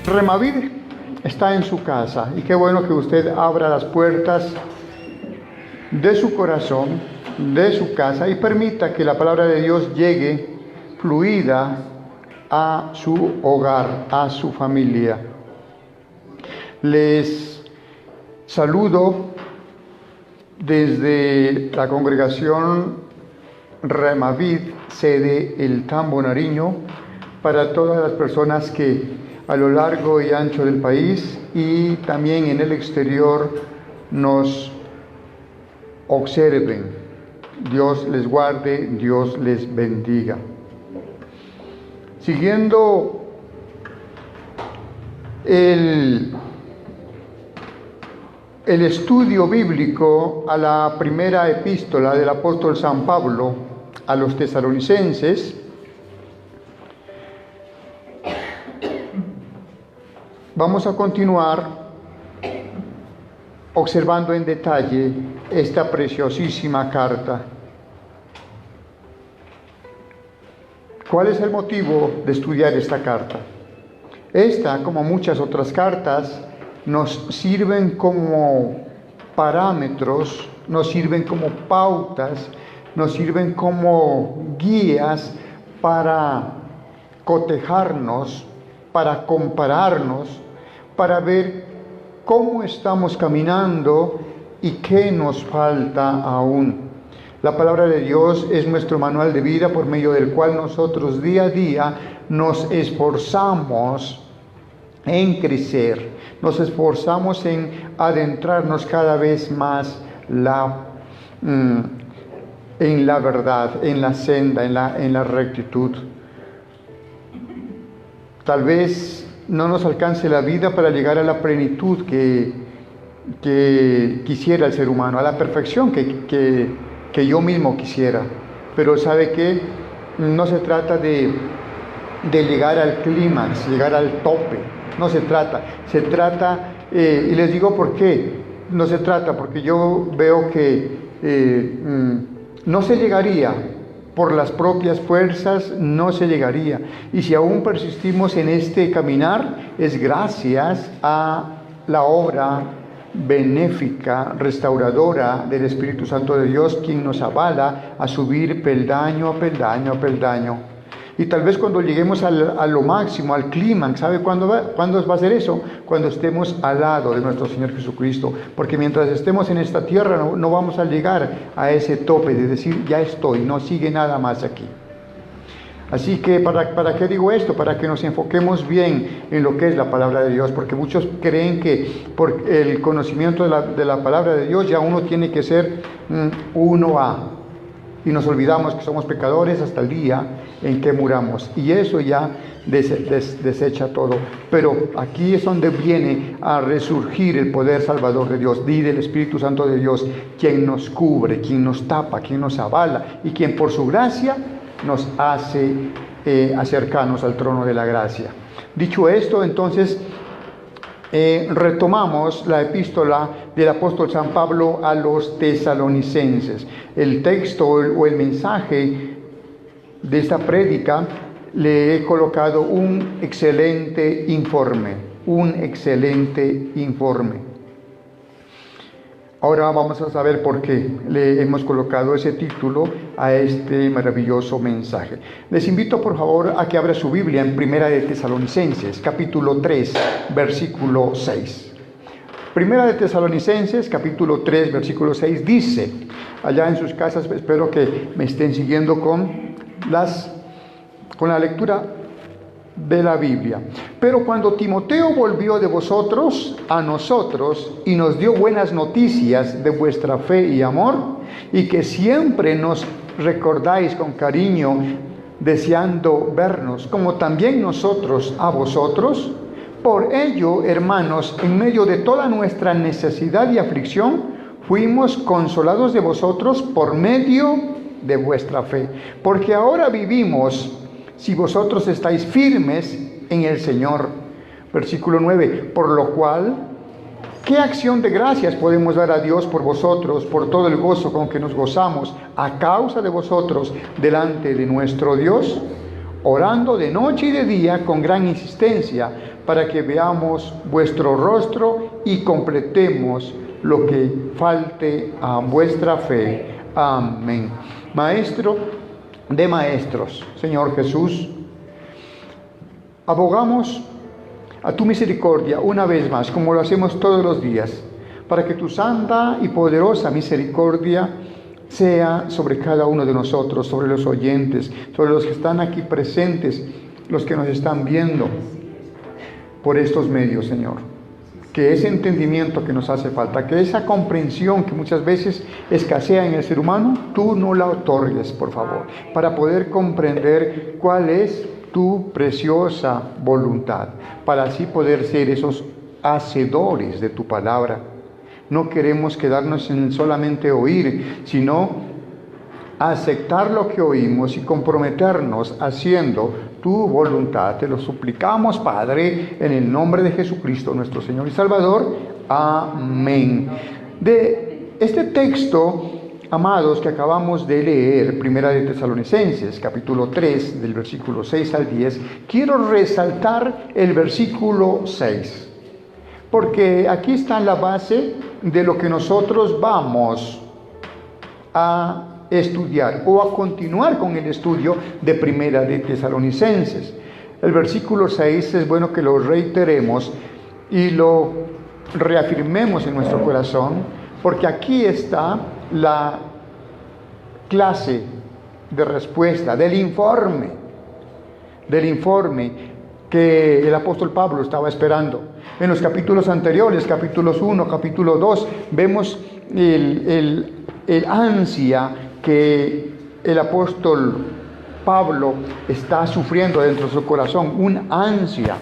Remavid está en su casa y qué bueno que usted abra las puertas de su corazón, de su casa, y permita que la palabra de Dios llegue fluida a su hogar, a su familia. Les saludo desde la congregación Remavid, sede El Tambo, Nariño, para todas las personas que a lo largo y ancho del país y también en el exterior nos observen. Dios les guarde, Dios les bendiga. Siguiendo el estudio bíblico a la primera epístola del apóstol San Pablo a los tesalonicenses, vamos a continuar observando en detalle esta preciosísima carta. ¿Cuál es el motivo de estudiar esta carta? Esta, como muchas otras cartas, nos sirven como parámetros, nos sirven como pautas, nos sirven como guías para cotejarnos, para compararnos, para ver cómo estamos caminando y qué nos falta aún. La palabra de Dios es nuestro manual de vida por medio del cual nosotros día a día nos esforzamos en crecer, nos esforzamos en adentrarnos cada vez más en la verdad, en la senda, en la rectitud. Tal vez no nos alcance la vida para llegar a la plenitud que quisiera el ser humano, a la perfección que yo mismo quisiera. Pero ¿sabe qué? No se trata de llegar al clímax, llegar al tope. No se trata. Se trata, y les digo por qué. No se trata porque yo veo que no se llegaría. Por las propias fuerzas no se llegaría. Y si aún persistimos en este caminar, es gracias a la obra benéfica, restauradora del Espíritu Santo de Dios, quien nos avala a subir peldaño a peldaño a peldaño. Y tal vez cuando lleguemos a lo máximo, al clímax, ¿sabe cuándo va a ser eso? Cuando estemos al lado de nuestro Señor Jesucristo. Porque mientras estemos en esta tierra no vamos a llegar a ese tope de decir, ya estoy, no sigue nada más aquí. Así que, ¿para qué digo esto? Para que nos enfoquemos bien en lo que es la palabra de Dios. Porque muchos creen que por el conocimiento de la palabra de Dios ya uno tiene que ser 1A. Y nos olvidamos que somos pecadores hasta el día en que muramos. Y eso ya desecha todo. Pero aquí es donde viene a resurgir el poder salvador de Dios y del Espíritu Santo de Dios, quien nos cubre, quien nos tapa, quien nos avala y quien por su gracia nos hace acercarnos al trono de la gracia. Dicho esto, entonces retomamos la epístola del apóstol San Pablo a los tesalonicenses. El texto o el mensaje de esta prédica le he colocado un excelente informe. Ahora vamos a saber por qué le hemos colocado ese título a este maravilloso mensaje. Les invito por favor a que abra su Biblia en Primera de Tesalonicenses, capítulo 3, versículo 6. Primera de Tesalonicenses, capítulo 3, versículo 6, dice, allá en sus casas, espero que me estén siguiendo con la lectura de la Biblia. Pero cuando Timoteo volvió de vosotros a nosotros y nos dio buenas noticias de vuestra fe y amor, y que siempre nos recordáis con cariño, deseando vernos, como también nosotros a vosotros, por ello, hermanos, en medio de toda nuestra necesidad y aflicción, fuimos consolados de vosotros por medio de vuestra fe. Porque ahora vivimos si vosotros estáis firmes en el Señor. Versículo 9, por lo cual, ¿qué acción de gracias podemos dar a Dios por vosotros, por todo el gozo con que nos gozamos a causa de vosotros delante de nuestro Dios? orando de noche y de día con gran insistencia, para que veamos vuestro rostro y completemos lo que falte a vuestra fe. Amén. Maestro de maestros, Señor Jesús, abogamos a tu misericordia una vez más, como lo hacemos todos los días, para que tu santa y poderosa misericordia sea sobre cada uno de nosotros, sobre los oyentes, sobre los que están aquí presentes, los que nos están viendo por estos medios, Señor. Que ese entendimiento que nos hace falta, que esa comprensión que muchas veces escasea en el ser humano, tú no la otorgues, por favor, para poder comprender cuál es tu preciosa voluntad, para así poder ser esos hacedores de tu palabra. No queremos quedarnos en solamente oír, sino aceptar lo que oímos y comprometernos haciendo tu voluntad. Te lo suplicamos, Padre, en el nombre de Jesucristo, nuestro Señor y Salvador. Amén. De este texto, amados, que acabamos de leer, Primera de Tesalonicenses, capítulo 3, del versículo 6 al 10, quiero resaltar el versículo 6, porque aquí está la base de lo que nosotros vamos a estudiar o a continuar con el estudio de Primera de Tesalonicenses. El versículo 6 es bueno que lo reiteremos y lo reafirmemos en nuestro corazón, porque aquí está la clase de respuesta del informe que el apóstol Pablo estaba esperando. En los capítulos anteriores, capítulos 1, capítulo 2, vemos el ansia que el apóstol Pablo está sufriendo dentro de su corazón, un ansia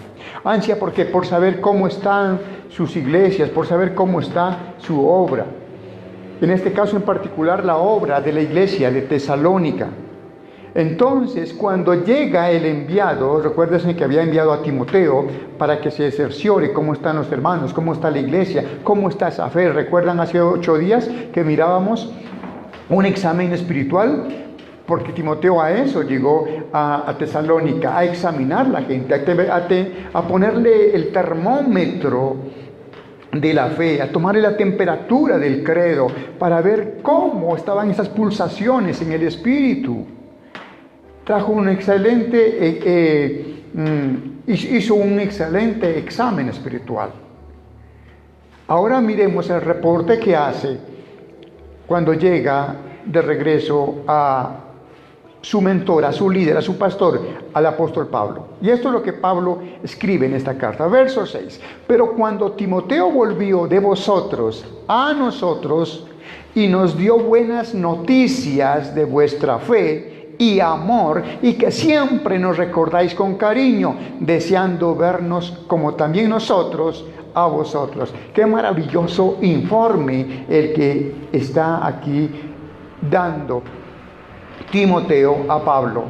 porque por saber cómo están sus iglesias, por saber cómo está su obra. En este caso en particular, la obra de la iglesia de Tesalónica. Entonces, cuando llega el enviado, recuérdense que había enviado a Timoteo para que se cerciore cómo están los hermanos, cómo está la iglesia, cómo está esa fe. ¿Recuerdan hace 8 días que mirábamos un examen espiritual? Porque Timoteo a eso llegó a Tesalónica, a examinar la gente, a ponerle el termómetro de la fe, a tomarle la temperatura del credo, para ver cómo estaban esas pulsaciones en el espíritu. Trajo un excelente, hizo un excelente examen espiritual. Ahora miremos el reporte que hace cuando llega de regreso a su mentor, a su líder, a su pastor, al apóstol Pablo. Y esto es lo que Pablo escribe en esta carta, verso 6. Pero cuando Timoteo volvió de vosotros a nosotros y nos dio buenas noticias de vuestra fe y amor, y que siempre nos recordáis con cariño, deseando vernos como también nosotros a vosotros. Qué maravilloso informe el que está aquí dando Timoteo a Pablo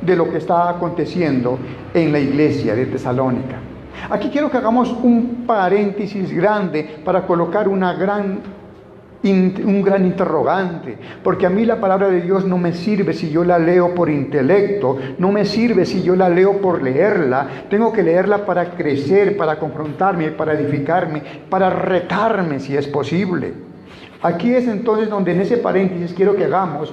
de lo que está aconteciendo en la iglesia de Tesalónica. Aquí quiero que hagamos un paréntesis grande para colocar un gran interrogante, porque a mí la palabra de Dios no me sirve si yo la leo por intelecto, no me sirve si yo la leo por leerla. Tengo que leerla para crecer, para confrontarme, para edificarme, para retarme si es posible. Aquí es entonces donde en ese paréntesis quiero que hagamos.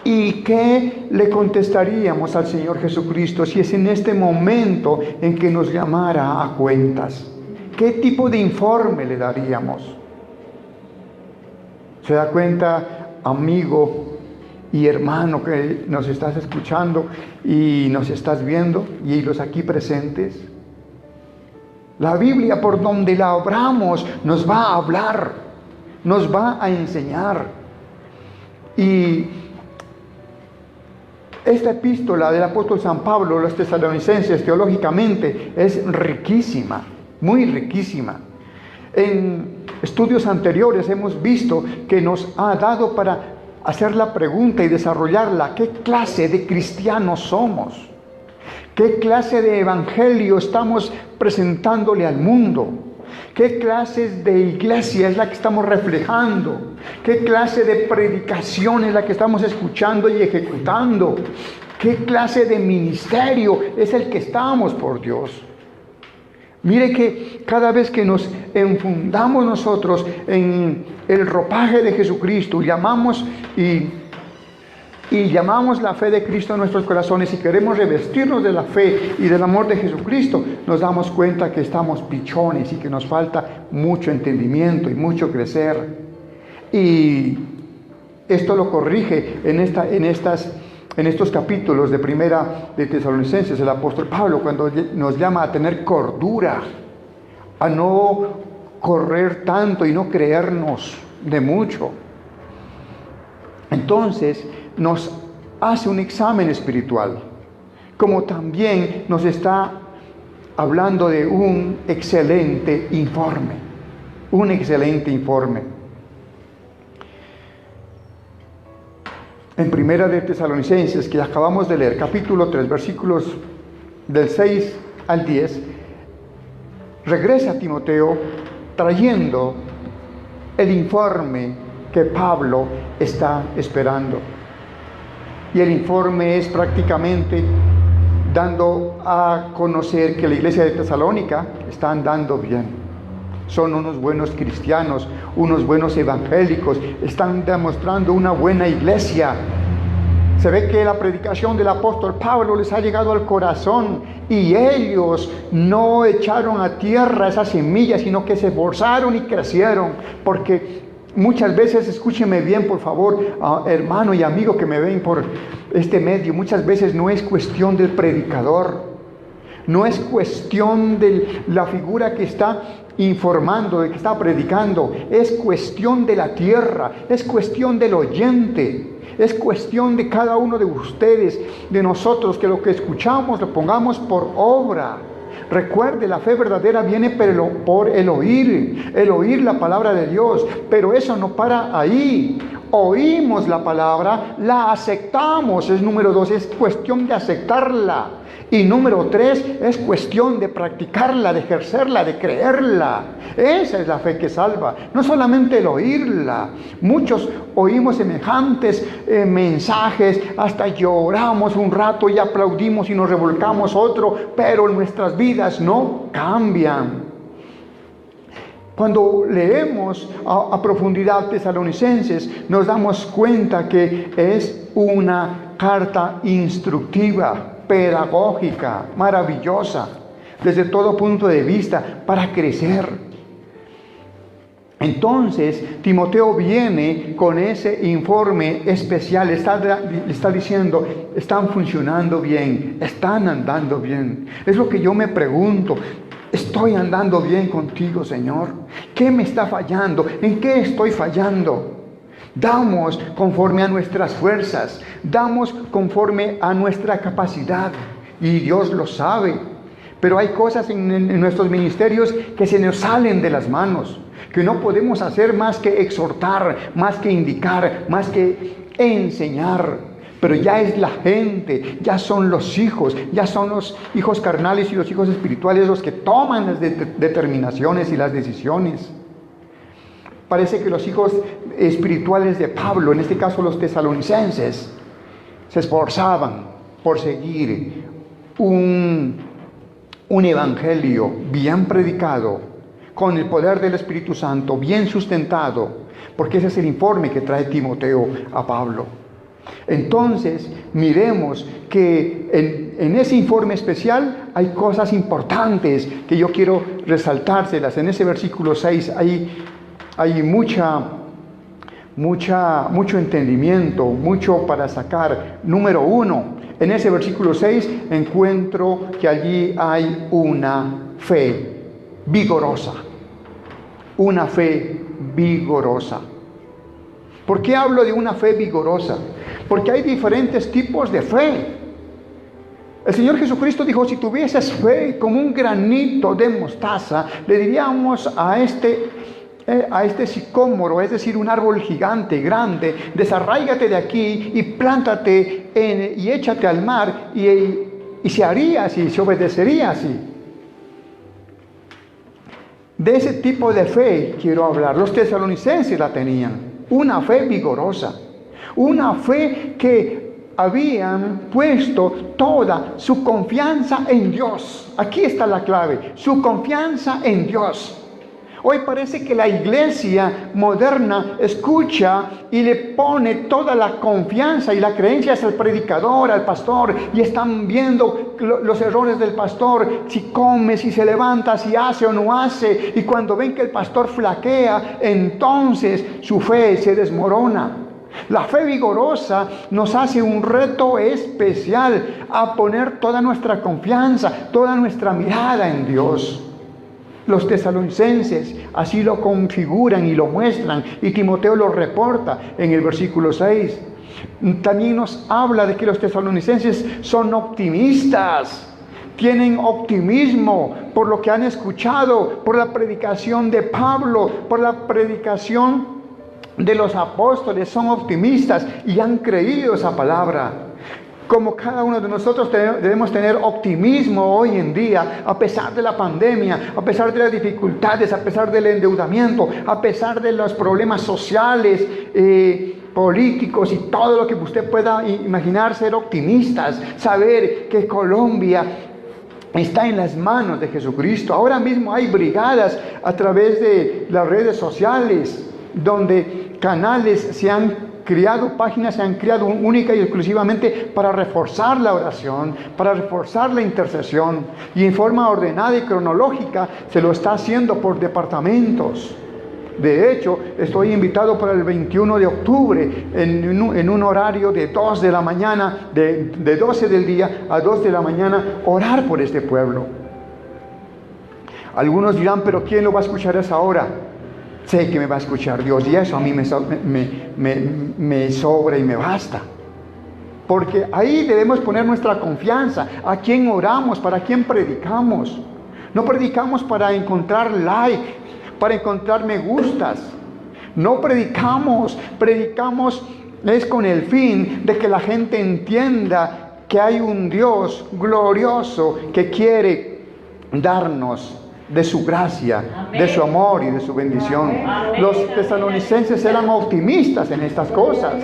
¿Y qué le contestaríamos al Señor Jesucristo si es en este momento en que nos llamara a cuentas? ¿Qué tipo de informe le daríamos? ¿Se da cuenta, amigo y hermano, que nos estás escuchando y nos estás viendo, y los aquí presentes? La Biblia, por donde la abramos, nos va a hablar, nos va a enseñar. Y esta epístola del apóstol San Pablo a los tesalonicenses teológicamente es riquísima, muy riquísima. En estudios anteriores hemos visto que nos ha dado para hacer la pregunta y desarrollarla: ¿qué clase de cristianos somos? ¿Qué clase de evangelio estamos presentándole al mundo? ¿Qué clases de iglesia es la que estamos reflejando? ¿Qué clase de predicación es la que estamos escuchando y ejecutando? ¿Qué clase de ministerio es el que estamos, por Dios? Mire que cada vez que nos enfundamos nosotros en el ropaje de Jesucristo, llamamos la fe de Cristo en nuestros corazones y queremos revestirnos de la fe y del amor de Jesucristo, nos damos cuenta que estamos pichones y que nos falta mucho entendimiento y mucho crecer. Y esto lo corrige en estos capítulos de Primera de Tesalonicenses, el apóstol Pablo, cuando nos llama a tener cordura, a no correr tanto y no creernos de mucho. Entonces nos hace un examen espiritual, como también nos está hablando de un excelente informe. En Primera de Tesalonicenses, que acabamos de leer, capítulo 3, versículos del 6 al 10, regresa Timoteo trayendo el informe que Pablo está esperando. Y el informe es prácticamente dando a conocer que la iglesia de Tesalónica está andando bien. Son unos buenos cristianos, unos buenos evangélicos, están demostrando una buena iglesia. Se ve que la predicación del apóstol Pablo les ha llegado al corazón y ellos no echaron a tierra esas semillas, sino que se esforzaron y crecieron. Porque muchas veces, escúcheme bien por favor, hermano y amigo que me ven por este medio, muchas veces no es cuestión del predicador, no es cuestión de la figura que está informando, de que está predicando, es cuestión de la tierra, es cuestión del oyente, es cuestión de cada uno de ustedes, de nosotros, que lo que escuchamos lo pongamos por obra. Recuerde, la fe verdadera viene por el oír la palabra de Dios, pero eso no para ahí. Oímos la palabra, la aceptamos, es número 2, es cuestión de aceptarla. Y número 3, es cuestión de practicarla, de ejercerla, de creerla. Esa es la fe que salva, no solamente el oírla. Muchos oímos semejantes mensajes, hasta lloramos un rato y aplaudimos y nos revolcamos otro, pero nuestras vidas no cambian. Cuando leemos a profundidad Tesalonicenses, nos damos cuenta que es una carta instructiva, pedagógica, maravillosa, desde todo punto de vista, para crecer. Entonces, Timoteo viene con ese informe especial, está diciendo, están funcionando bien, están andando bien. Es lo que yo me pregunto. ¿Estoy andando bien contigo, Señor? ¿Qué me está fallando? ¿En qué estoy fallando? Damos conforme a nuestras fuerzas, damos conforme a nuestra capacidad, y Dios lo sabe. Pero hay cosas en nuestros ministerios que se nos salen de las manos, que no podemos hacer más que exhortar, más que indicar, más que enseñar. Pero ya es la gente, ya son los hijos carnales y los hijos espirituales los que toman las determinaciones y las decisiones. Parece que los hijos espirituales de Pablo, en este caso los tesalonicenses, se esforzaban por seguir un evangelio bien predicado, con el poder del Espíritu Santo, bien sustentado, porque ese es el informe que trae Timoteo a Pablo. Entonces, miremos que en ese informe especial hay cosas importantes que yo quiero resaltárselas. En ese versículo 6 hay mucho entendimiento, mucho para sacar. Número 1, en ese versículo 6 encuentro que allí hay una fe vigorosa. Una fe vigorosa. ¿Por qué hablo de una fe vigorosa? Porque hay diferentes tipos de fe. El Señor Jesucristo dijo, si tuvieses fe como un granito de mostaza, le diríamos a este sicómoro, es decir, un árbol gigante, grande, desarráigate de aquí y plántate y échate al mar, y se haría así, se obedecería así. De ese tipo de fe quiero hablar. Los tesalonicenses la tenían, una fe vigorosa, una fe que habían puesto toda su confianza en Dios. Aquí está la clave, su confianza en Dios. Hoy parece que la iglesia moderna escucha y le pone toda la confianza y la creencia al predicador, al pastor, y están viendo los errores del pastor, si come, si se levanta, si hace o no hace, y cuando ven que el pastor flaquea, entonces su fe se desmorona. La fe vigorosa nos hace un reto especial a poner toda nuestra confianza, toda nuestra mirada en Dios. Los tesalonicenses así lo configuran y lo muestran, y Timoteo lo reporta en el versículo 6. También nos habla de que los tesalonicenses son optimistas, tienen optimismo por lo que han escuchado, por la predicación de Pablo, por la predicación de los apóstoles. Son optimistas y han creído esa palabra. Como cada uno de nosotros debemos tener optimismo hoy en día, a pesar de la pandemia, a pesar de las dificultades, a pesar del endeudamiento, a pesar de los problemas sociales, políticos y todo lo que usted pueda imaginar. Ser optimistas, saber que Colombia está en las manos de Jesucristo. Ahora mismo hay brigadas a través de las redes sociales, donde canales se han creado, páginas se han creado única y exclusivamente para reforzar la oración, para reforzar la intercesión, y en forma ordenada y cronológica se lo está haciendo por departamentos. De hecho, estoy invitado para el 21 de octubre en un horario de 2 de la mañana, de 12 del día a 2 de la mañana, orar por este pueblo. Algunos dirán, pero ¿quién lo va a escuchar a esa hora? Sé que me va a escuchar Dios, y eso a mí me sobra y me basta. Porque ahí debemos poner nuestra confianza. ¿A quién oramos? ¿Para quién predicamos? No predicamos para encontrar like, para encontrar me gustas. No predicamos es con el fin de que la gente entienda que hay un Dios glorioso que quiere darnos de su gracia, amén, de su amor y de su bendición. Amén. Los tesalonicenses eran optimistas en estas cosas.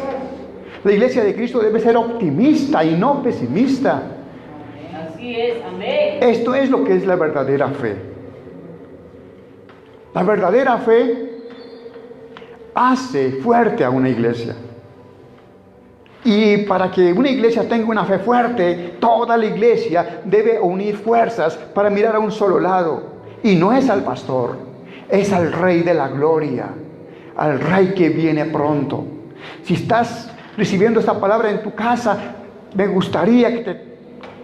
La iglesia de Cristo debe ser optimista y no pesimista. Así es, amén. Esto es lo que es la verdadera fe. La verdadera fe hace fuerte a una iglesia. Y para que una iglesia tenga una fe fuerte, toda la iglesia debe unir fuerzas para mirar a un solo lado. Y no es al pastor, es al Rey de la Gloria, al Rey que viene pronto. Si estás recibiendo esta palabra en tu casa, me gustaría que te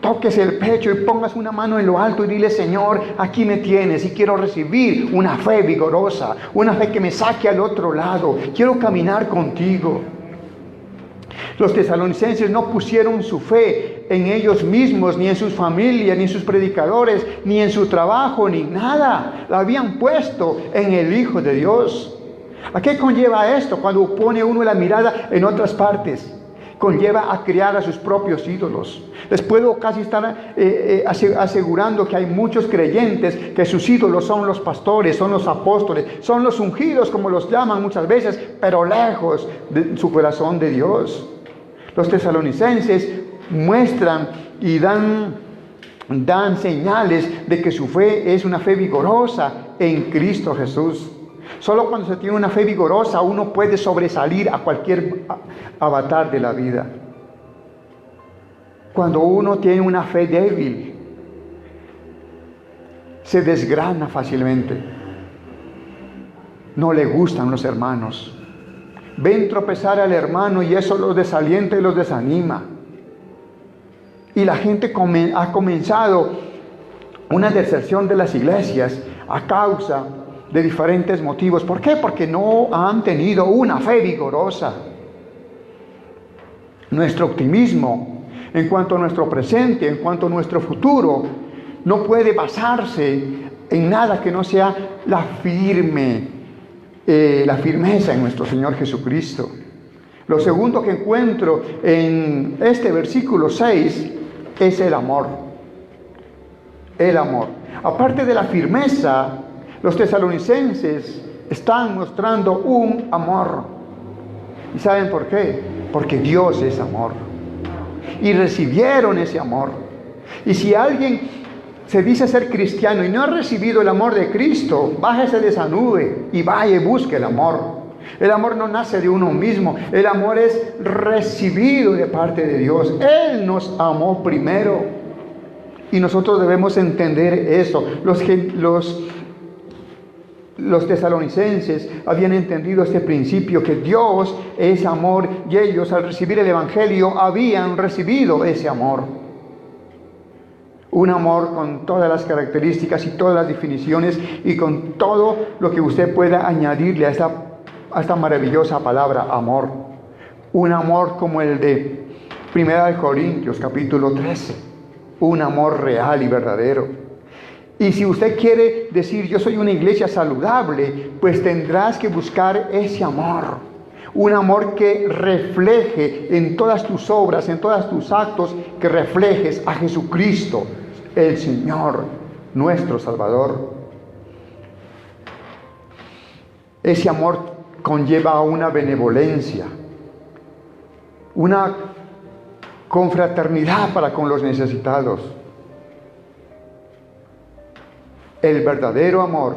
toques el pecho y pongas una mano en lo alto y dile: Señor, aquí me tienes y quiero recibir una fe vigorosa, una fe que me saque al otro lado. Quiero caminar contigo. Los tesalonicenses no pusieron su fe en ellos mismos, ni en sus familias, ni en sus predicadores, ni en su trabajo, ni nada. La habían puesto en el Hijo de Dios. ¿A qué conlleva esto cuando pone uno la mirada en otras partes? Conlleva a crear a sus propios ídolos. Les puedo casi estar asegurando que hay muchos creyentes que sus ídolos son los pastores, son los apóstoles, son los ungidos, como los llaman muchas veces, pero lejos de su corazón de Dios. Los tesalonicenses muestran y dan señales de que su fe es una fe vigorosa en Cristo Jesús. Solo cuando se tiene una fe vigorosa uno puede sobresalir a cualquier avatar de la vida. Cuando uno tiene una fe débil, se desgrana fácilmente. No le gustan los hermanos. Ven tropezar al hermano y eso los desalienta y los desanima. Y la gente ha comenzado una deserción de las iglesias a causa de diferentes motivos. ¿Por qué? Porque no han tenido una fe vigorosa. Nuestro optimismo en cuanto a nuestro presente, en cuanto a nuestro futuro, no puede basarse en nada que no sea la firmeza en nuestro Señor Jesucristo. Lo segundo que encuentro en este versículo 6 es el amor. El amor. Aparte de la firmeza, los tesalonicenses están mostrando un amor. ¿Y saben por qué? Porque Dios es amor. y recibieron ese amor. Y si alguien se dice ser cristiano y no ha recibido el amor de Cristo, bájese de esa nube y vaya y busque el amor. El amor no nace de uno mismo, el amor es recibido de parte de Dios. Él nos amó primero y nosotros debemos entender eso. Los tesalonicenses habían entendido este principio, que Dios es amor, y ellos al recibir el Evangelio habían recibido ese amor. Un amor con todas las características y todas las definiciones y con todo lo que usted pueda añadirle a esta maravillosa palabra amor. Un amor como el de 1 Corintios capítulo 13. Un amor real y verdadero. Y si usted quiere decir yo soy una iglesia saludable, pues tendrás que buscar ese amor. Un amor que refleje en todas tus obras, en todos tus actos, que reflejes a Jesucristo, el Señor, nuestro Salvador. Ese amor conlleva una benevolencia, una confraternidad para con los necesitados. El verdadero amor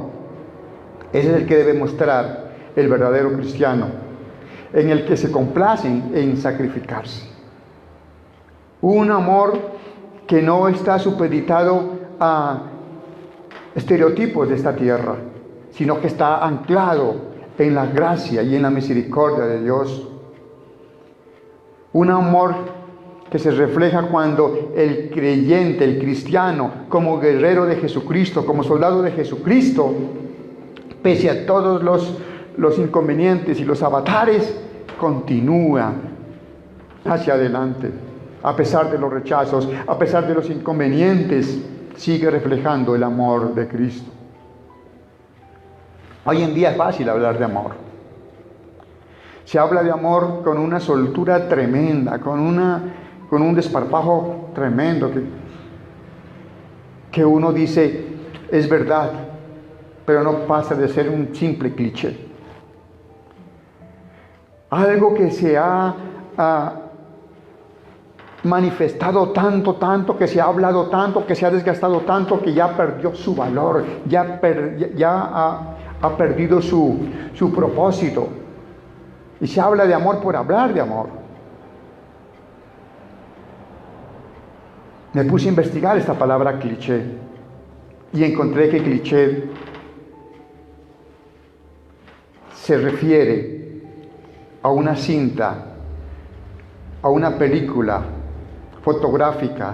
es el que debe mostrar el verdadero cristiano, en el que se complacen en sacrificarse. Un amor que no está supeditado a estereotipos de esta tierra, sino que está anclado en la gracia y en la misericordia de Dios. Un amor que se refleja cuando el creyente, el cristiano, como guerrero de Jesucristo, como soldado de Jesucristo, pese a todos los inconvenientes y los avatares, continúa hacia adelante. A pesar de los rechazos, a pesar de los inconvenientes, sigue reflejando el amor de Cristo. Hoy en día es fácil hablar de amor. Se habla de amor con una soltura tremenda, con un desparpajo tremendo, que uno dice, es verdad, pero no pasa de ser un simple cliché. Algo que se ha manifestado tanto, que se ha hablado tanto, que se ha desgastado tanto, que ya perdió su valor, ya ha perdido su propósito. Y se habla de amor por hablar de amor. Me puse a investigar esta palabra cliché y encontré que cliché se refiere a una cinta, a una película fotográfica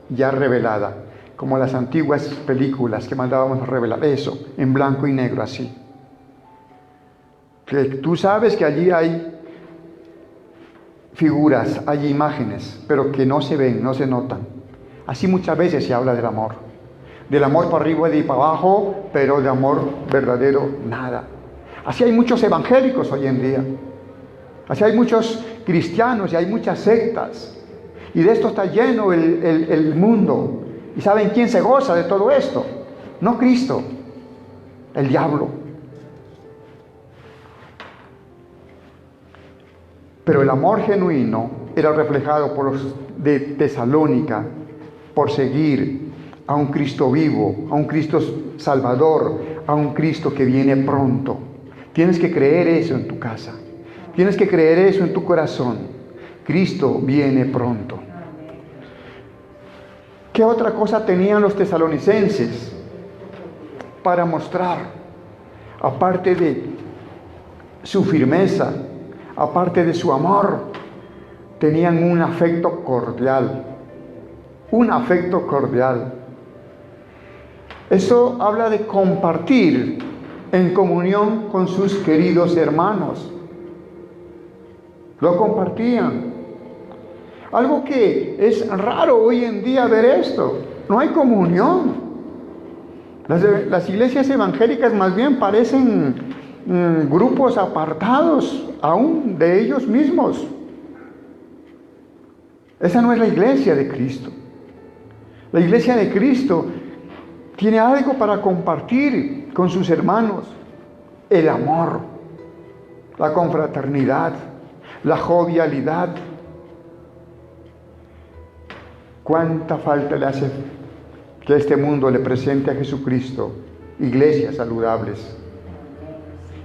ya revelada, como las antiguas películas que mandábamos a revelar, eso, en blanco y negro así. Que tú sabes que allí hay figuras, hay imágenes, pero que no se ven, no se notan. Así muchas veces se habla del amor para arriba y para abajo, pero de amor verdadero, nada. Así hay muchos evangélicos hoy en día, así hay muchos cristianos y hay muchas sectas, y de esto está lleno el mundo. ¿Y saben quién se goza de todo esto? No Cristo, el diablo. Pero el amor genuino era reflejado por los de Tesalónica, por seguir a un Cristo vivo, a un Cristo Salvador, a un Cristo que viene pronto. Tienes que creer eso en tu casa. Tienes que creer eso en tu corazón. Cristo viene pronto. ¿Qué otra cosa tenían los tesalonicenses para mostrar? Aparte de su firmeza, aparte de su amor, tenían un afecto cordial. Un afecto cordial. Eso habla de compartir en comunión con sus queridos hermanos. Lo compartían. Algo que es raro hoy en día ver esto. No hay comunión. Las iglesias evangélicas más bien parecen grupos apartados aún de ellos mismos. Esa no es la iglesia de Cristo. La iglesia de Cristo tiene algo para compartir con sus hermanos: el amor, la confraternidad, la jovialidad. ¿Cuánta falta le hace que este mundo le presente a Jesucristo? Iglesias saludables,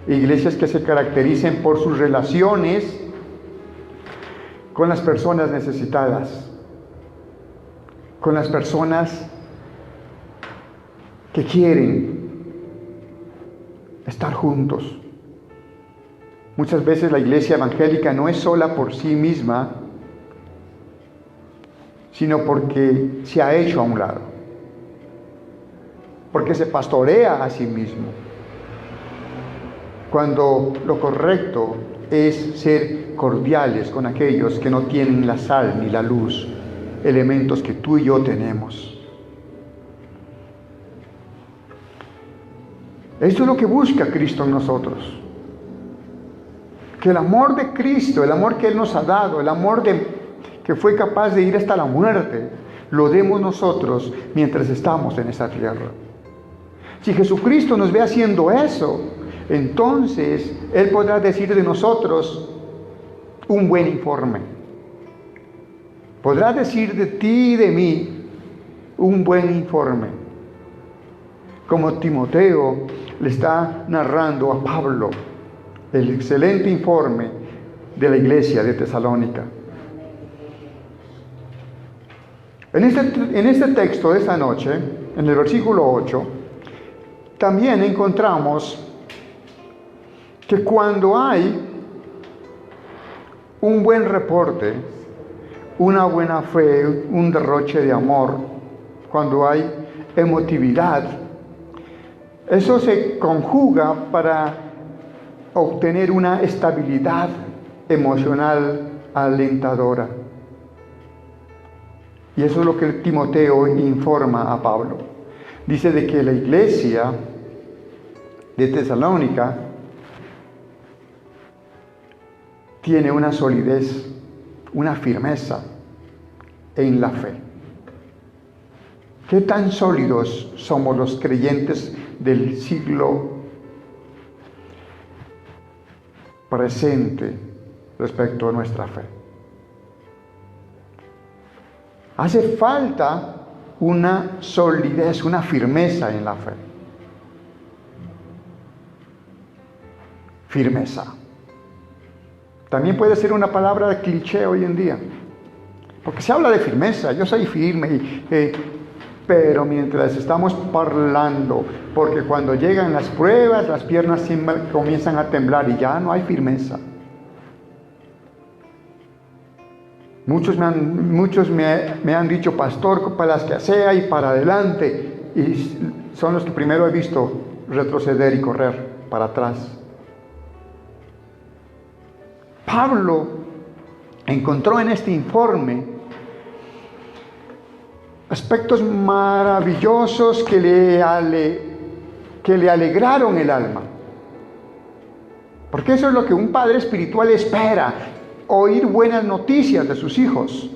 iglesias que se caractericen por sus relaciones con las personas necesitadas, con las personas que quieren estar juntos. Muchas veces la iglesia evangélica no es sola por sí misma, sino porque se ha hecho a un lado, porque se pastorea a sí mismo, cuando lo correcto es ser cordiales con aquellos que no tienen la sal ni la luz, elementos que tú y yo tenemos. Esto es lo que busca Cristo en nosotros. Que el amor de Cristo, el amor que Él nos ha dado, el amor que fue capaz de ir hasta la muerte, lo demos nosotros mientras estamos en esta tierra. Si Jesucristo nos ve haciendo eso, entonces Él podrá decir de nosotros un buen informe. Podrá decir de ti y de mí un buen informe. Como Timoteo le está narrando a Pablo el excelente informe de la iglesia de Tesalónica. En este texto de esta noche, en el versículo 8, también encontramos que cuando hay un buen reporte, una buena fe, un derroche de amor, cuando hay emotividad, eso se conjuga para obtener una estabilidad emocional alentadora. Y eso es lo que Timoteo informa a Pablo. Dice de que la iglesia de Tesalónica tiene una solidez, una firmeza en la fe. ¿Qué tan sólidos somos los creyentes del siglo presente respecto a nuestra fe? Hace falta una solidez, una firmeza en la fe. Firmeza. También puede ser una palabra de cliché hoy en día, porque se habla de firmeza, yo soy firme, pero mientras estamos parlando, porque cuando llegan las pruebas, las piernas comienzan a temblar y ya no hay firmeza. Muchos me han dicho, pastor, para las que sea y para adelante, y son los que primero he visto retroceder y correr para atrás. Pablo encontró en este informe aspectos maravillosos que le alegraron el alma. Porque eso es lo que un padre espiritual espera, oír buenas noticias de sus hijos.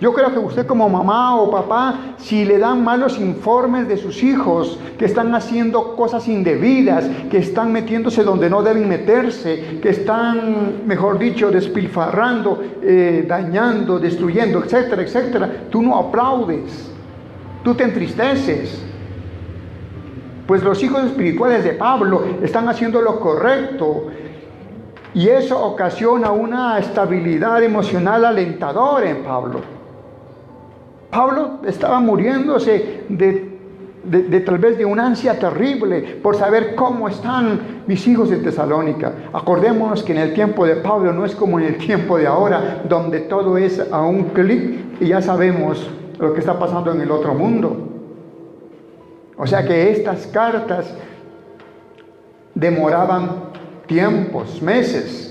Yo creo que usted como mamá o papá, si le dan malos informes de sus hijos, que están haciendo cosas indebidas, que están metiéndose donde no deben meterse, que están, mejor dicho, despilfarrando, dañando, destruyendo, etcétera, etcétera, tú no aplaudes, tú te entristeces. Pues los hijos espirituales de Pablo están haciendo lo correcto, y eso ocasiona una estabilidad emocional alentadora en Pablo. Pablo estaba muriéndose de tal vez de una ansia terrible por saber cómo están mis hijos de Tesalónica. Acordémonos que en el tiempo de Pablo no es como en el tiempo de ahora, donde todo es a un clic y ya sabemos lo que está pasando en el otro mundo. O sea que estas cartas demoraban tiempos, meses.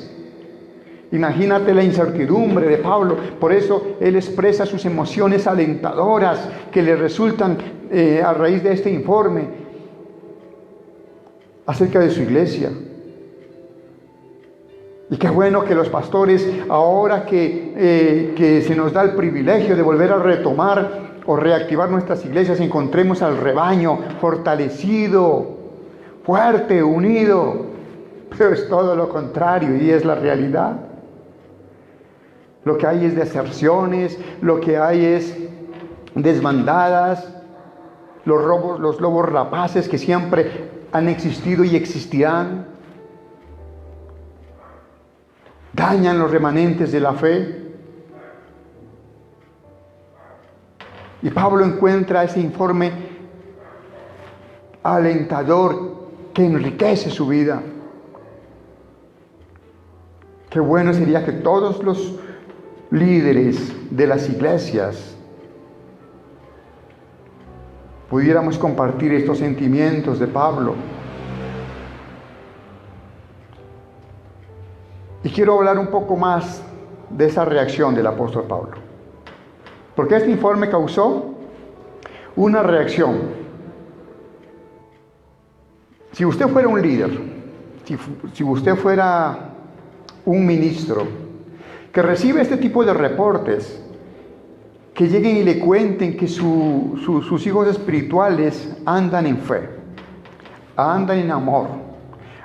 Imagínate la incertidumbre de Pablo. Por eso él expresa sus emociones alentadoras que le resultan a raíz de este informe acerca de su iglesia. Y qué bueno que los pastores, ahora que se nos da el privilegio de volver a retomar o reactivar nuestras iglesias, encontremos al rebaño fortalecido, fuerte, unido. Pero es todo lo contrario y es la realidad. Lo que hay es deserciones, lo que hay es desbandadas, los lobos rapaces que siempre han existido y existirán. Dañan los remanentes de la fe. Y Pablo encuentra ese informe alentador que enriquece su vida. Qué bueno sería que todos los líderes de las iglesias pudiéramos compartir estos sentimientos de Pablo. Y quiero hablar un poco más de esa reacción del apóstol Pablo. Porque este informe causó una reacción. Si usted fuera un líder, si usted fuera un ministro que recibe este tipo de reportes, que lleguen y le cuenten que sus hijos espirituales andan en fe, andan en amor,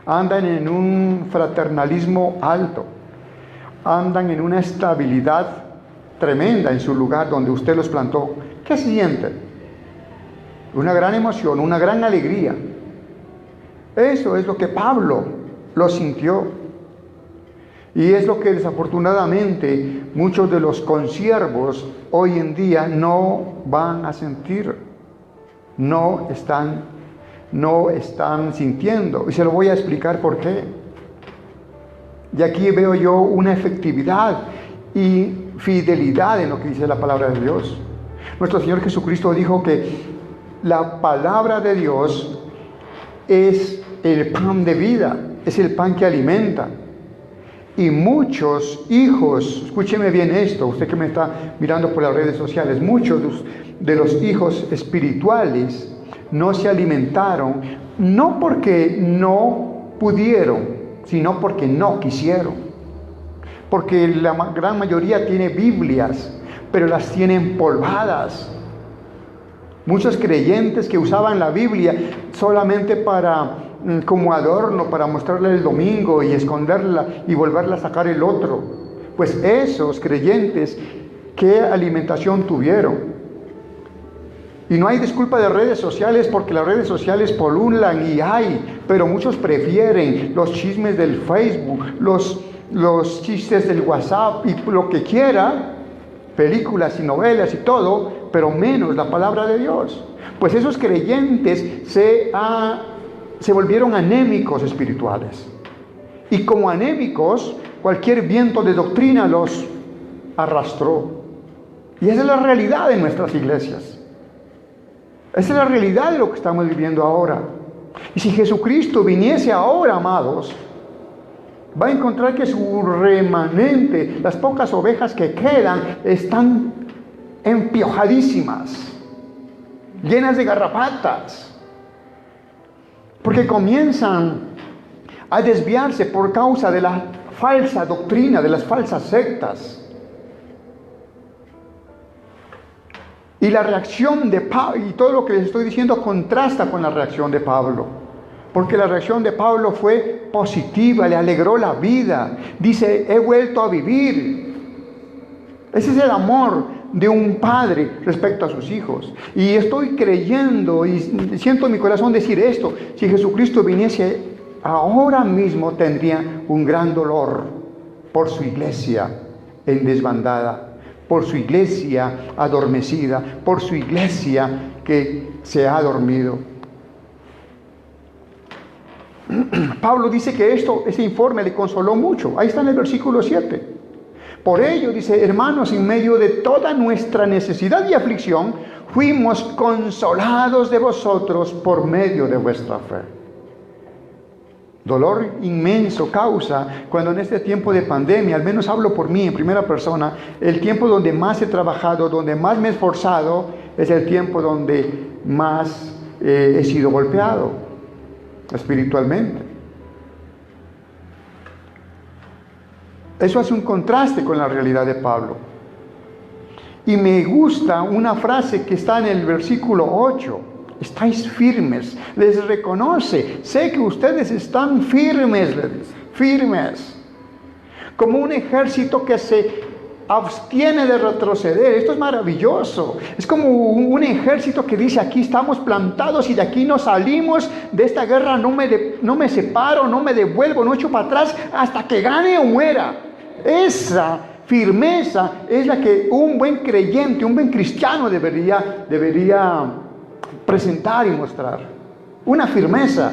andan en un fraternalismo alto, andan en una estabilidad tremenda en su lugar donde usted los plantó, ¿qué siente? Una gran emoción, una gran alegría. Eso es lo que Pablo lo sintió. Y es lo que desafortunadamente muchos de los consiervos hoy en día no van a sentir, no están sintiendo. Y se lo voy a explicar por qué. Y aquí veo yo una efectividad y fidelidad en lo que dice la palabra de Dios. Nuestro Señor Jesucristo dijo que la palabra de Dios es el pan de vida, es el pan que alimenta. Y muchos hijos, escúcheme bien esto, usted que me está mirando por las redes sociales, muchos de los hijos espirituales no se alimentaron, no porque no pudieron, sino porque no quisieron. Porque la gran mayoría tiene Biblias, pero las tienen empolvadas. Muchos creyentes que usaban la Biblia solamente como adorno, para mostrarla el domingo y esconderla y volverla a sacar el otro. Pues esos creyentes, ¿qué alimentación tuvieron? Y no hay disculpa de redes sociales, porque las redes sociales polulan y pero muchos prefieren los chismes del Facebook, los chistes del WhatsApp y lo que quiera, películas y novelas y todo, pero menos la palabra de Dios. Pues esos creyentes se volvieron anémicos espirituales. Y como anémicos, cualquier viento de doctrina los arrastró. Y esa es la realidad de nuestras iglesias. Esa es la realidad de lo que estamos viviendo ahora. Y si Jesucristo viniese ahora, amados, va a encontrar que su remanente, las pocas ovejas que quedan, están empiojadísimas, llenas de garrapatas. Porque comienzan a desviarse por causa de la falsa doctrina, de las falsas sectas. Y la reacción de Pablo, y todo lo que les estoy diciendo contrasta con la reacción de Pablo. Porque la reacción de Pablo fue positiva, le alegró la vida. Dice, he vuelto a vivir. Ese es el amor de un padre respecto a sus hijos. Y estoy creyendo y siento en mi corazón decir esto: si Jesucristo viniese ahora mismo, tendría un gran dolor por su iglesia en desbandada, por su iglesia adormecida, por su iglesia que se ha dormido. Pablo dice que ese informe le consoló mucho. Ahí está en el versículo 7. Por ello, dice, hermanos, en medio de toda nuestra necesidad y aflicción, fuimos consolados de vosotros por medio de vuestra fe. Dolor inmenso causa cuando en este tiempo de pandemia, al menos hablo por mí en primera persona, el tiempo donde más he trabajado, donde más me he esforzado, es el tiempo donde más he sido golpeado espiritualmente. Eso hace un contraste con la realidad de Pablo. Y me gusta una frase que está en el versículo 8. Estáis firmes. Les reconoce. Sé que ustedes están firmes, les dice. Firmes. Como un ejército que se abstiene de retroceder. Esto es maravilloso. Es como un ejército que dice: aquí estamos plantados y de aquí no salimos, de esta guerra no me separo, no me devuelvo, no echo para atrás hasta que gane o muera. Esa firmeza es la que un buen creyente, un buen cristiano debería presentar y mostrar. Una firmeza.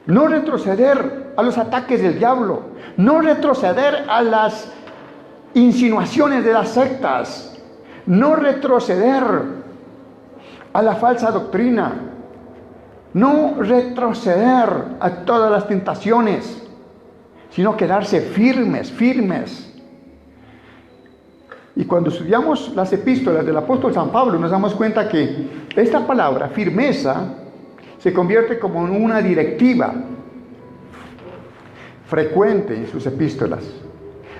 No retroceder a los ataques del diablo. No retroceder a las insinuaciones de las sectas. No retroceder a la falsa doctrina. No retroceder a todas las tentaciones, sino quedarse firmes. Y cuando estudiamos las epístolas del apóstol San Pablo, nos damos cuenta que esta palabra, firmeza, se convierte como en una directiva frecuente en sus epístolas.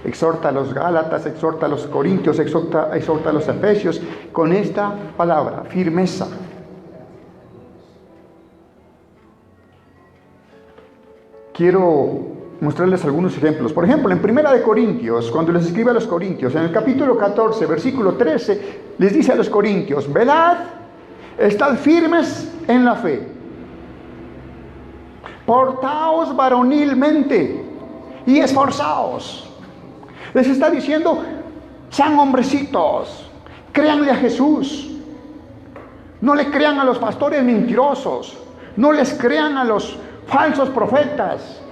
Exhorta a los Gálatas, exhorta a los Corintios, exhorta a los Efesios con esta palabra, firmeza. Quiero mostrarles algunos ejemplos. Por ejemplo, en Primera de Corintios, cuando les escribe a los Corintios, en el capítulo 14, versículo 13, les dice a los Corintios: velad, estad firmes en la fe, portaos varonilmente y esforzaos. Les está diciendo: sean hombrecitos, créanle a Jesús, no le crean a los pastores mentirosos, no les crean a los falsos profetas.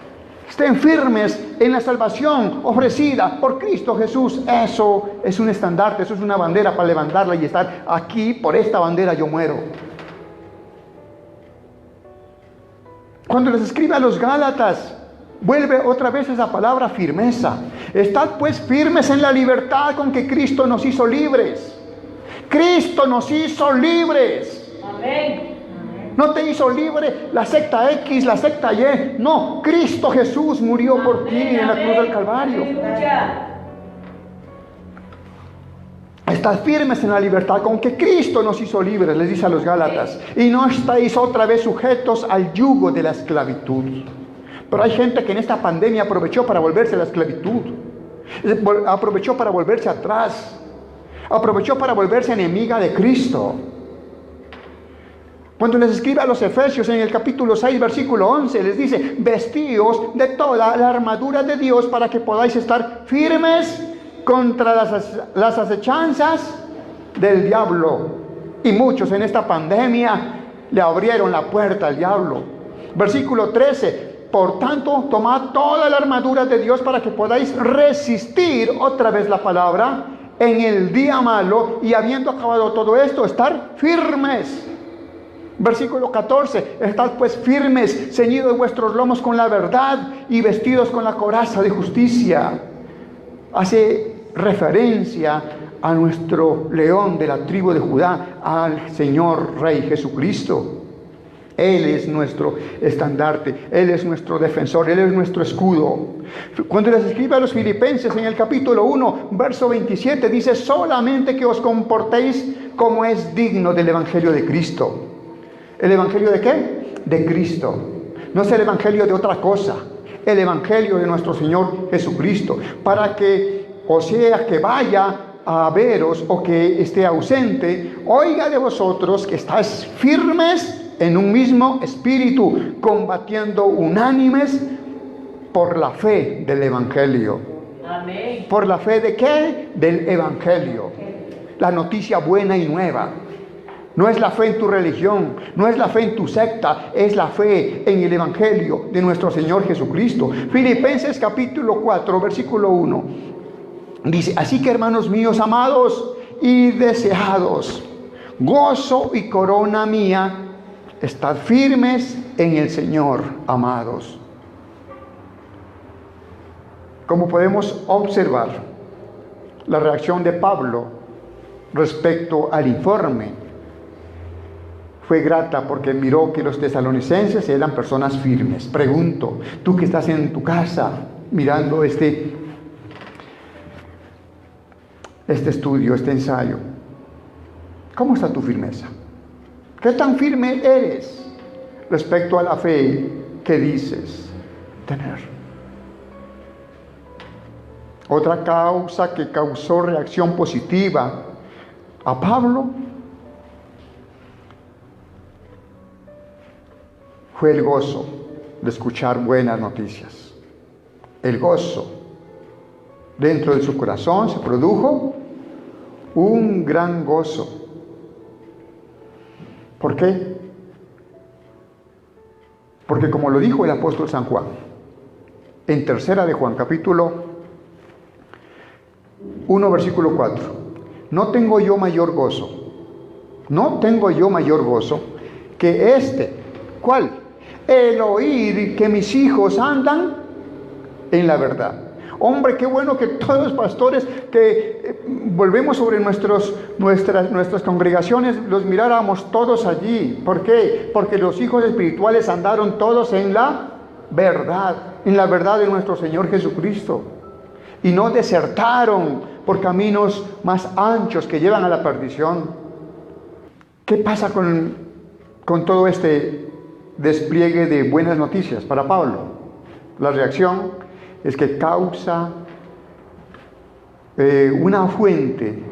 Estén firmes en la salvación ofrecida por Cristo Jesús. Eso es un estandarte, eso es una bandera para levantarla y estar aquí. Por esta bandera yo muero. Cuando les escribe a los Gálatas, vuelve otra vez esa palabra firmeza. Estad pues firmes en la libertad con que Cristo nos hizo libres. Cristo nos hizo libres. Amén. No te hizo libre la secta X, la secta Y. No, Cristo Jesús murió por ti en la cruz del Calvario. Aleluya. Estad firmes en la libertad con que Cristo nos hizo libres, les dice a los Gálatas. Y no estáis otra vez sujetos al yugo de la esclavitud. Pero hay gente que en esta pandemia aprovechó para volverse a la esclavitud. Aprovechó para volverse atrás. Aprovechó para volverse enemiga de Cristo. Cuando les escribe a los Efesios en el capítulo 6, versículo 11, les dice: vestíos de toda la armadura de Dios para que podáis estar firmes contra las acechanzas del diablo. Y muchos en esta pandemia le abrieron la puerta al diablo. Versículo 13: por tanto, tomad toda la armadura de Dios para que podáis resistir, otra vez la palabra, en el día malo, y habiendo acabado todo esto, estar firmes. Versículo 14: estad pues firmes, ceñidos de vuestros lomos con la verdad y vestidos con la coraza de justicia. Hace referencia a nuestro león de la tribu de Judá, al Señor Rey Jesucristo. Él es nuestro estandarte, Él es nuestro defensor, Él es nuestro escudo. Cuando les escribe a los Filipenses en el capítulo 1, verso 27, dice: solamente que os comportéis como es digno del Evangelio de Cristo. ¿El Evangelio de qué? De Cristo. No es el Evangelio de otra cosa. El Evangelio de nuestro Señor Jesucristo. Para que, o sea, que vaya a veros o que esté ausente, oiga de vosotros que estáis firmes en un mismo espíritu, combatiendo unánimes por la fe del Evangelio. Amén. ¿Por la fe de qué? Del Evangelio. La noticia buena y nueva. No es la fe en tu religión, no es la fe en tu secta, es la fe en el Evangelio de nuestro Señor Jesucristo. Filipenses capítulo 4, versículo 1. Dice: así que, hermanos míos amados y deseados, gozo y corona mía, estad firmes en el Señor, amados. Como podemos observar, la reacción de Pablo respecto al informe fue grata, porque miró que los tesalonicenses eran personas firmes. Pregunto, tú que estás en tu casa mirando este estudio, este ensayo, ¿cómo está tu firmeza? ¿Qué tan firme eres respecto a la fe que dices tener? Otra causa que causó reacción positiva a Pablo fue el gozo de escuchar buenas noticias. El gozo. Dentro de su corazón se produjo un gran gozo. ¿Por qué? Porque como lo dijo el apóstol San Juan, en tercera de Juan, capítulo 1, versículo 4, no tengo yo mayor gozo que este. ¿Cuál? El oír que mis hijos andan en la verdad. Hombre, qué bueno que todos los pastores que volvemos sobre nuestras congregaciones, los miráramos todos allí. ¿Por qué? Porque los hijos espirituales andaron todos en la verdad de nuestro Señor Jesucristo. Y no desertaron por caminos más anchos que llevan a la perdición. ¿Qué pasa con todo este despliegue de buenas noticias para Pablo? La reacción es que causa una fuente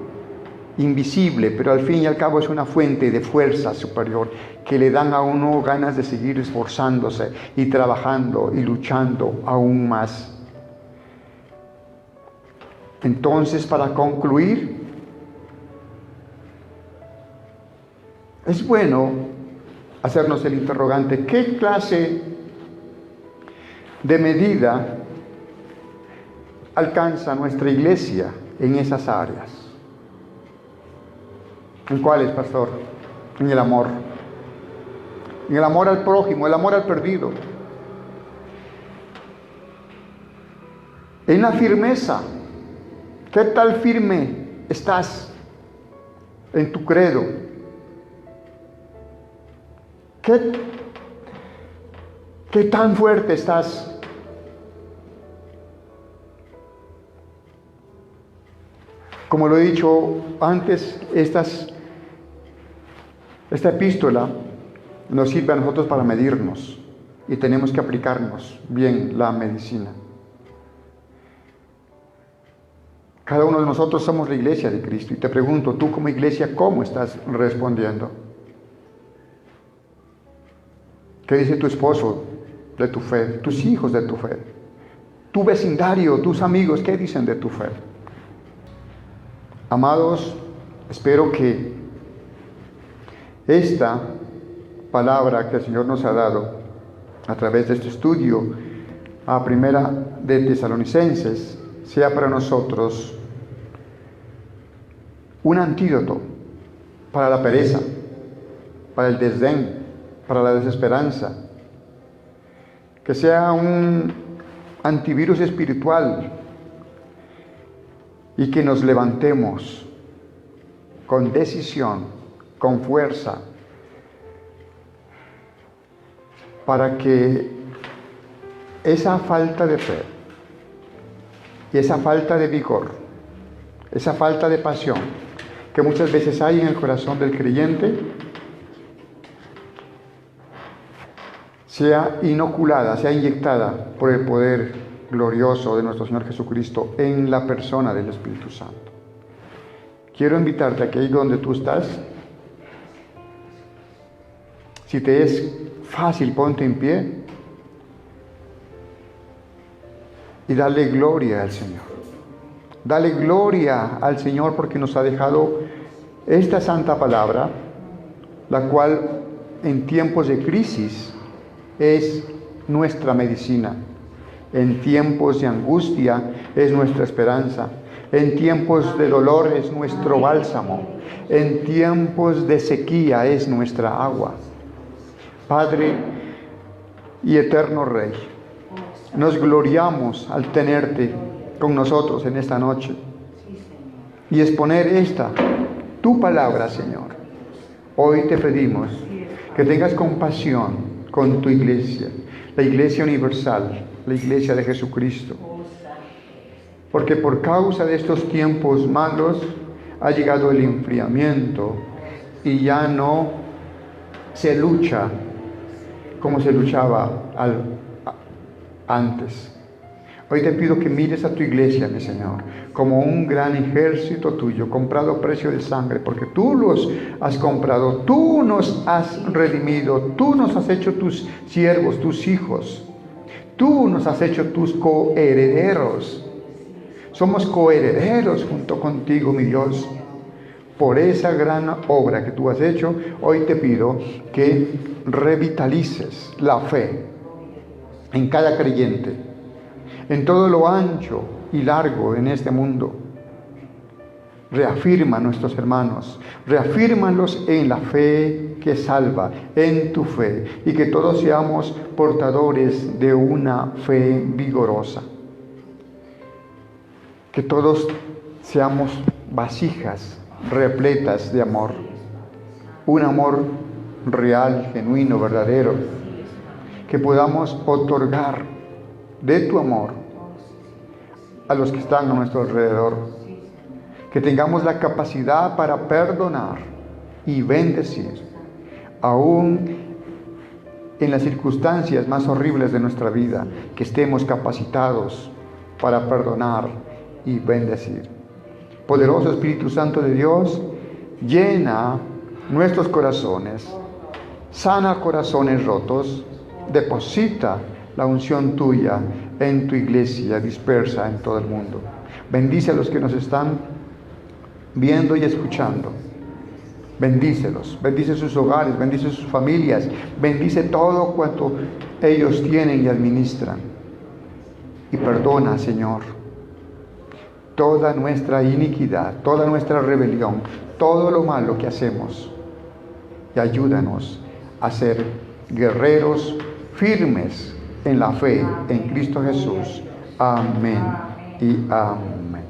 invisible, pero al fin y al cabo es una fuente de fuerza superior que le dan a uno ganas de seguir esforzándose y trabajando y luchando aún más. Entonces, para concluir, es bueno hacernos el interrogante: ¿qué clase de medida alcanza nuestra iglesia en esas áreas? ¿En cuáles, pastor? En el amor. En el amor al prójimo, el amor al perdido. En la firmeza. ¿Qué tal firme estás en tu credo? ¿Qué tan fuerte estás? Como lo he dicho antes, esta epístola nos sirve a nosotros para medirnos y tenemos que aplicarnos bien la medicina. Cada uno de nosotros somos la iglesia de Cristo y te pregunto, tú como iglesia, ¿cómo estás respondiendo? ¿Qué dice tu esposo de tu fe? ¿Tus hijos de tu fe? ¿Tu vecindario, tus amigos, qué dicen de tu fe? Amados, espero que esta palabra que el Señor nos ha dado a través de este estudio a Primera de Tesalonicenses sea para nosotros un antídoto para la pereza, para el desdén, para la desesperanza, que sea un antivirus espiritual y que nos levantemos con decisión, con fuerza, para que esa falta de fe y esa falta de vigor, esa falta de pasión que muchas veces hay en el corazón del creyente, sea inoculada, sea inyectada por el poder glorioso de nuestro Señor Jesucristo en la persona del Espíritu Santo. Quiero invitarte a que ahí donde tú estás, si te es fácil, ponte en pie y dale gloria al Señor. Dale gloria al Señor porque nos ha dejado esta santa palabra, la cual en tiempos de crisis es nuestra medicina. En tiempos de angustia es nuestra esperanza. En tiempos de dolor es nuestro bálsamo. En tiempos de sequía es nuestra agua. Padre y eterno Rey, nos gloriamos al tenerte con nosotros en esta noche y exponer tu palabra, Señor. Hoy te pedimos que tengas compasión con tu iglesia, la iglesia universal, la iglesia de Jesucristo. Porque por causa de estos tiempos malos ha llegado el enfriamiento y ya no se lucha como se luchaba antes. Hoy te pido que mires a tu iglesia, mi Señor, como un gran ejército tuyo, comprado a precio de sangre, porque tú los has comprado, tú nos has redimido, tú nos has hecho tus siervos, tus hijos, tú nos has hecho tus coherederos. Somos coherederos junto contigo, mi Dios. Por esa gran obra que tú has hecho, hoy te pido que revitalices la fe en cada creyente, en todo lo ancho y largo en este mundo. Reafirma a nuestros hermanos, reafírmalos en la fe que salva, en tu fe, y que todos seamos portadores de una fe vigorosa. Que todos seamos vasijas repletas de amor, un amor real, genuino, verdadero, que podamos otorgar de tu amor a los que están a nuestro alrededor, que tengamos la capacidad para perdonar y bendecir, aún en las circunstancias más horribles de nuestra vida, que estemos capacitados para perdonar y bendecir. Poderoso Espíritu Santo de Dios, llena nuestros corazones, sana corazones rotos, deposita la unción tuya en tu iglesia dispersa en todo el mundo. Bendice a los que nos están viendo y escuchando. Bendícelos, bendice sus hogares, bendice sus familias, bendice todo cuanto ellos tienen y administran. Y perdona, Señor, toda nuestra iniquidad, toda nuestra rebelión, todo lo malo que hacemos. Y ayúdanos a ser guerreros firmes en la fe en Cristo Jesús. Amén y amén.